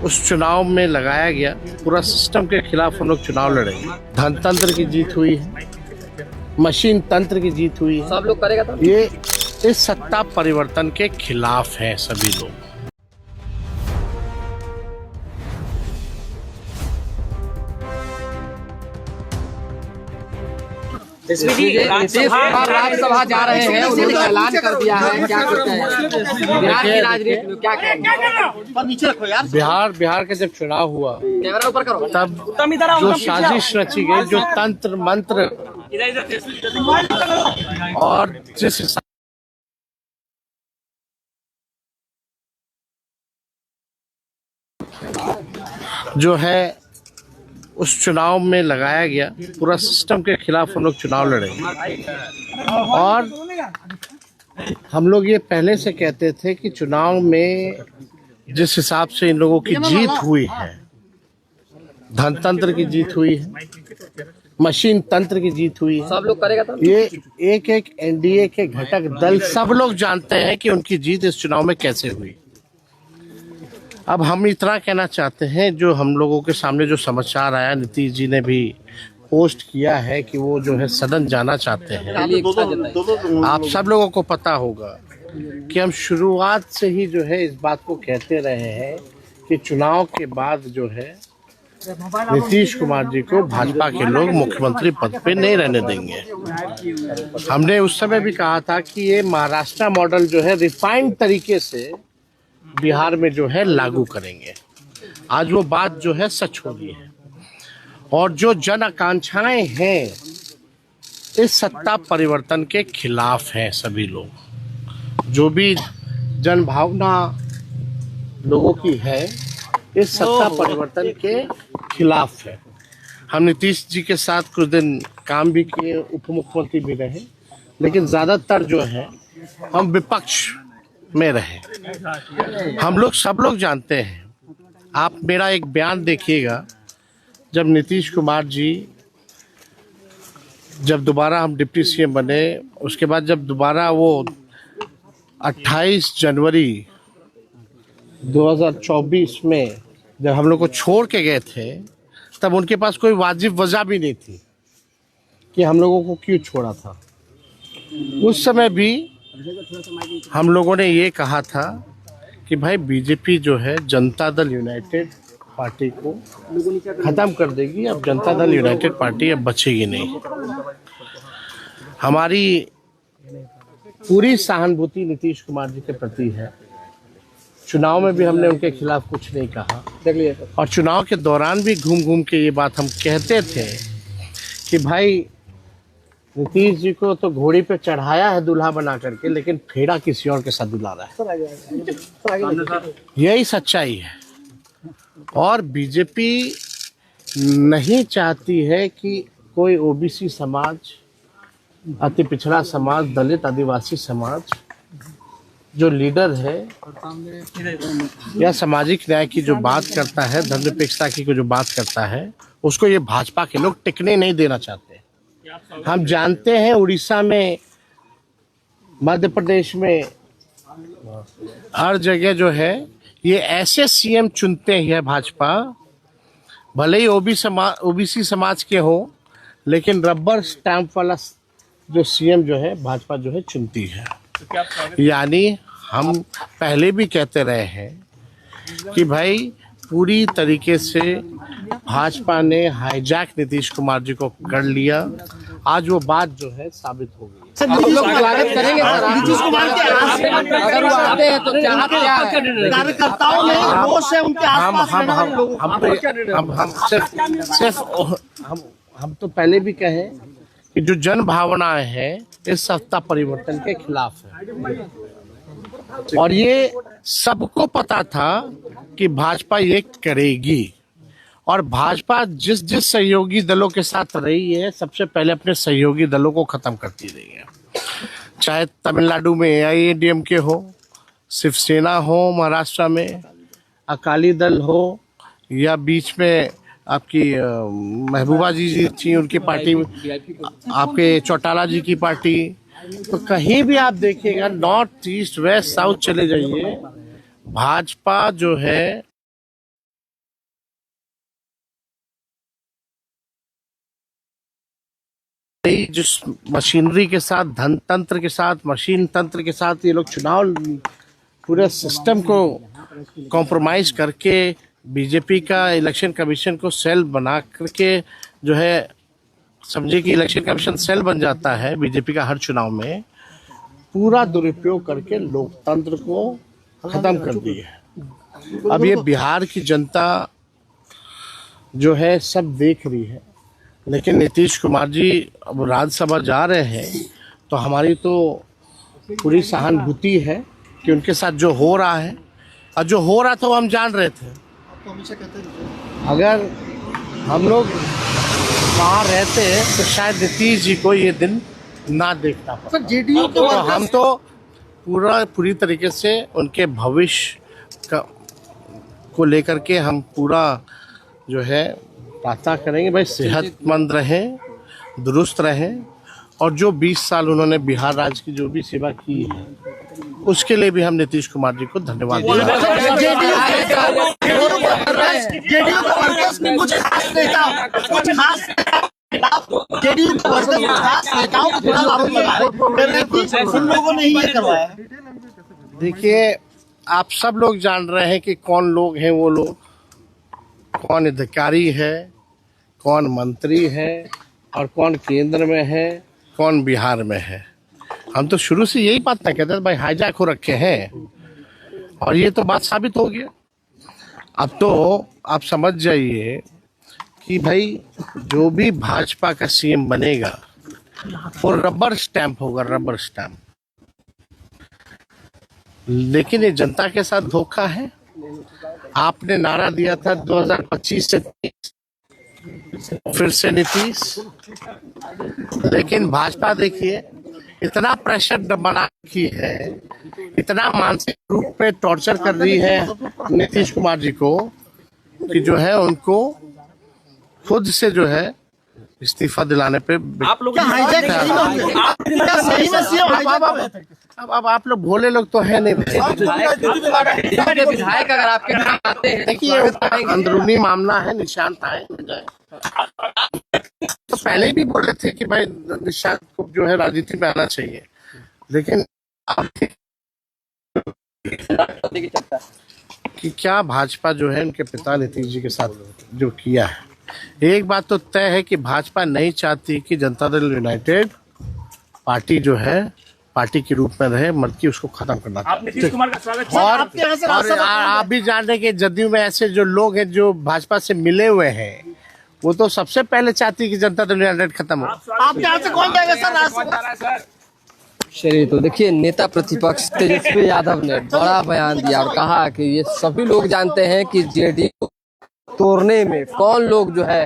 उस चुनाव में लगाया गया पूरा सिस्टम के खिलाफ हम लोग चुनाव लड़ेंगे। धनतंत्र की जीत हुई है, मशीन तंत्र की जीत हुई है। सब लोग करेगा तो ये इस सत्ता परिवर्तन के खिलाफ है सभी लोग। राज्यसभा जा रहे हैं, उन्होंने ऐलान कर दिया है, क्या कहते हैं बिहार की राजनीति में, क्या कहेंगे? बिहार का जब चुनाव हुआ कैमरा ऊपर करो। तब जो साजिश रची गई, जो तंत्र मंत्र और जिस जो है उस चुनाव में लगाया गया पूरा सिस्टम के खिलाफ हम लोग चुनाव लड़ेंगे। और हम लोग ये पहले से कहते थे कि चुनाव में जिस हिसाब से इन लोगों की जीत हुई है, धनतंत्र की जीत हुई है, मशीन तंत्र की जीत हुई है, सब लोग करेगा तो ये एक एक एनडीए के घटक दल सब लोग जानते हैं कि उनकी जीत इस चुनाव में कैसे हुई। अब हम इतना कहना चाहते हैं, जो हम लोगों के सामने जो समाचार आया, नीतीश जी ने भी पोस्ट किया है कि वो जो है सदन जाना चाहते हैं। आप सब लोगों को पता होगा कि हम शुरुआत से ही जो है इस बात को कहते रहे हैं कि चुनाव के बाद जो है नीतीश कुमार जी को भाजपा के लोग मुख्यमंत्री पद पे नहीं रहने देंगे। हमने उस समय भी कहा था कि ये महाराष्ट्र मॉडल जो है रिफाइंड तरीके से बिहार में जो है लागू करेंगे। आज वो बात जो है सच हो गई है। और जो जन आकांक्षाएं हैं इस सत्ता परिवर्तन के खिलाफ हैं सभी लोग। जो भी जन भावना लोगों की है इस सत्ता परिवर्तन के खिलाफ है। हम नीतीश जी के साथ कुछ दिन काम भी किए, उप मुख्यमंत्री भी रहे, लेकिन ज्यादातर जो है हम विपक्ष में रहे। हम लोग सब लोग जानते हैं। आप मेरा एक बयान देखिएगा, जब नीतीश कुमार जी जब दोबारा हम डिप्टी सीएम बने, उसके बाद जब दोबारा वो 28 जनवरी 2024 में जब हम लोग को छोड़ के गए थे, तब उनके पास कोई वाजिब वजह भी नहीं थी कि हम लोगों को क्यों छोड़ा था। उस समय भी हम लोगों ने ये कहा था कि भाई बीजेपी जो है जनता दल यूनाइटेड पार्टी को खत्म कर देगी। अब जनता दल यूनाइटेड पार्टी अब बचेगी नहीं। हमारी पूरी सहानुभूति नीतीश कुमार जी के प्रति है। चुनाव में भी हमने उनके खिलाफ कुछ नहीं कहा, और चुनाव के दौरान भी घूम घूम के ये बात हम कहते थे कि भाई नीतीश जी को तो घोड़ी पे चढ़ाया है दूल्हा बना करके, लेकिन फेरा किसी और के साथ दुला रहा है। यही सच्चाई है। और बीजेपी नहीं चाहती है कि कोई ओबीसी समाज, अति पिछड़ा समाज, दलित आदिवासी समाज जो लीडर है या सामाजिक न्याय की जो बात करता है, धर्मनिरपेक्षता की जो बात करता है, उसको ये भाजपा के लोग टिकने नहीं देना चाहते। हम जानते हैं उड़ीसा में, मध्य प्रदेश में, हर जगह जो है ये ऐसे सीएम चुनते हैं भाजपा, भले ही ओबीसी समाज के हो, लेकिन रबर स्टैंप वाला जो सीएम जो है भाजपा जो है चुनती है। यानी हम पहले भी कहते रहे हैं कि भाई पूरी तरीके से भाजपा ने हाईजैक नीतीश कुमार जी को कर लिया। आज वो बात जो है साबित हो गई। आप लोग स्वागत करेंगे सर नीतीश कुमार के, अगर वो आते हैं तो चाहत क्या है? कार्यकर्ताओं में रोष है उनके आसपास। हम तो पहले भी कहे कि जो जन भावनाएं हैं इस सत्ता परिवर्तन के खिलाफ है, और ये सबको पता था कि भाजपा ये करेगी। और भाजपा जिस जिस सहयोगी दलों के साथ रही है, सबसे पहले अपने सहयोगी दलों को खत्म करती रही है। चाहे तमिलनाडु में AIADMK हो, शिवसेना हो, महाराष्ट्र में अकाली दल हो, या बीच में आपकी महबूबा जी थी, उनकी पार्टी, आपके चौटाला जी की पार्टी। तो कहीं भी आप देखिएगा, नॉर्थ ईस्ट वेस्ट साउथ चले जाइए, भाजपा जो है जिस मशीनरी के साथ, धन तंत्र के साथ, मशीन तंत्र के साथ ये लोग चुनाव पूरे सिस्टम को कॉम्प्रोमाइज करके बीजेपी का इलेक्शन कमीशन को सेल बना करके जो है, समझे कि इलेक्शन कमीशन सेल बन जाता है बीजेपी का हर चुनाव में, पूरा दुरुपयोग करके लोकतंत्र को खत्म कर दी है। अब ये बिहार की जनता जो है सब देख रही है, लेकिन नीतीश कुमार जी अब राज्यसभा जा रहे हैं तो हमारी तो पूरी सहानुभूति है कि उनके साथ जो हो रहा है, और जो हो रहा था वो हम जान रहे थे। अगर हम लोग वहाँ रहते तो शायद नीतीश जी को ये दिन ना देखना पड़ता। जेडीयू तो हम तो पूरी तरीके से उनके भविष्य को लेकर के हम पूरा जो है प्रार्थना करेंगे, भाई सेहतमंद रहें, दुरुस्त रहें, और जो 20 साल उन्होंने बिहार राज्य की जो भी सेवा की है उसके लिए भी हम नीतीश कुमार जी को धन्यवाद देते हैं। जेडीयू का वर्कर्स में कुछ खास जेडीयू का वर्कर्स में खास नेताओं को थोड़ा आरोप लगा है, उन लोगों ने ही ये करवाया। देखिए, आप सब लोग जान रहे हैं कि कौन लोग हैं वो लोग, कौन अधिकारी है, कौन मंत्री है, और कौन केंद्र में है, कौन बिहार में है। हम तो शुरू से यही बात ना कहते थे, भाई हाईजैक हो रखे हैं, और ये तो बात साबित हो गया। अब तो आप समझ जाइए कि भाई जो भी भाजपा का सीएम बनेगा वो रबर स्टैंप होगा, रबर स्टैंप। लेकिन ये जनता के साथ धोखा है। आपने नारा दिया था 2025 से 30, फिर से नीतीश, लेकिन भाजपा देखिए इतना प्रेशर बना रखी है, इतना मानसिक रूप में टॉर्चर कर रही है नीतीश कुमार जी को कि जो है उनको खुद से जो है इस्तीफा दिलाने पे आप लोग अब आप लोग भोले लोग तो है नहीं। विधायक अगर आपके नाम आते हैं, देखिए अंदरूनी मामला है, निशांत आए न जाए। तो पहले भी बोले थे कि भाई निशांत को जो है राजनीति में आना चाहिए, लेकिन कि क्या भाजपा जो है उनके पिता नीतीश जी के साथ जो किया है, एक बात तो तय है कि भाजपा नहीं चाहती कि जनता दल यूनाइटेड पार्टी जो है पार्टी के रूप में रहे, मर्की उसको खत्म करना चाहिए। और आप भी जान रहे हैं कि जदयू में ऐसे जो लोग हैं जो भाजपा से मिले हुए हैं, वो तो सबसे पहले चाहती कि जनता दल यूनाइटेड खत्म हो। आप यहाँ से कौन जाएगा सर? चलिए, तो देखिए नेता प्रतिपक्ष तेजस्वी यादव ने बड़ा बयान दिया और कहा कि ये सभी लोग जानते हैं कि जेडीयू तोड़ने में कौन लोग जो है